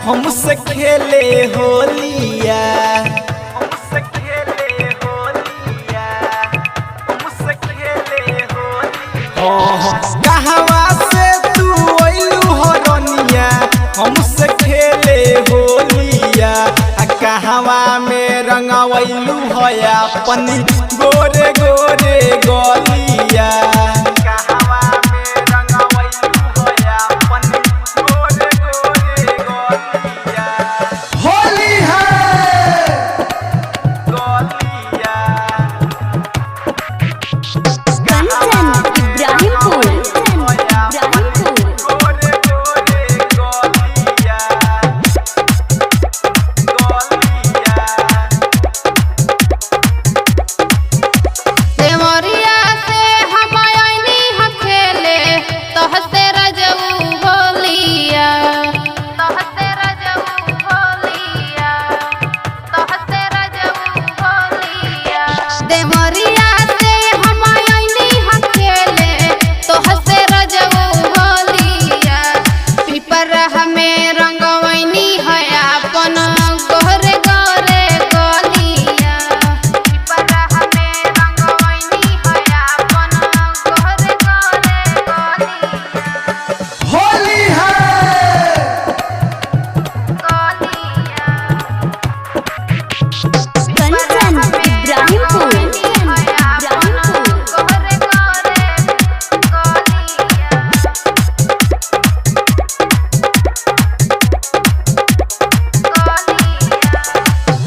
हमसे खेले होलिया कहवा से तू अइलू हो रनिया हमसे खेले होलिया कहवा में रंगवैलू हो अपनी गोरे गोरे गलिया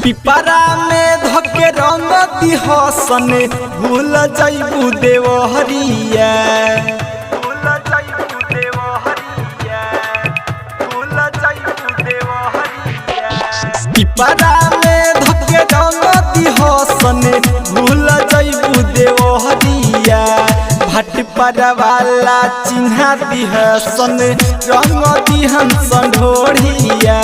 पिपरा में धके रंग दिहसन भूल जइबू देवहरिया पिपरा में धके रंग दिहसन भूल जइबू देवहरिया भट पर वाला चिन्हा दिहसन रंग दिहसन ढोढ़िया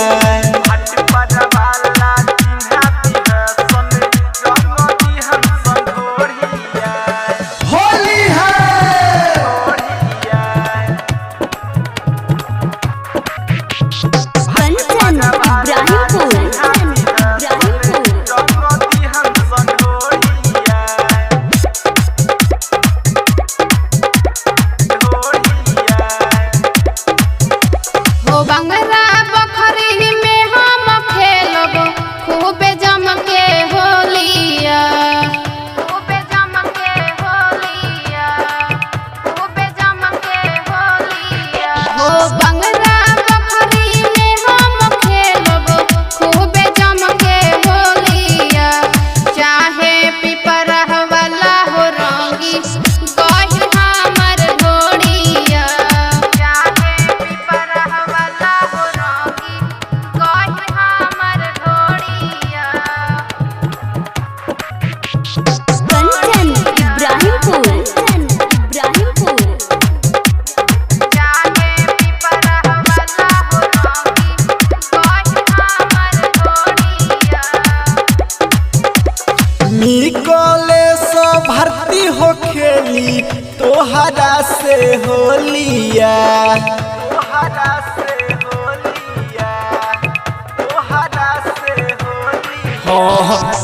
निकले सो भर्ती हो खेली तोहरा से होलिया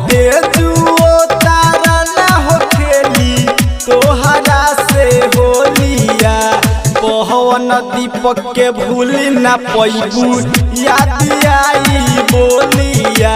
दे जुओ तारा ना हो खेली तोहरा से होलिया पवन दीपक के भूल ना पैबू याद आई बोलिया।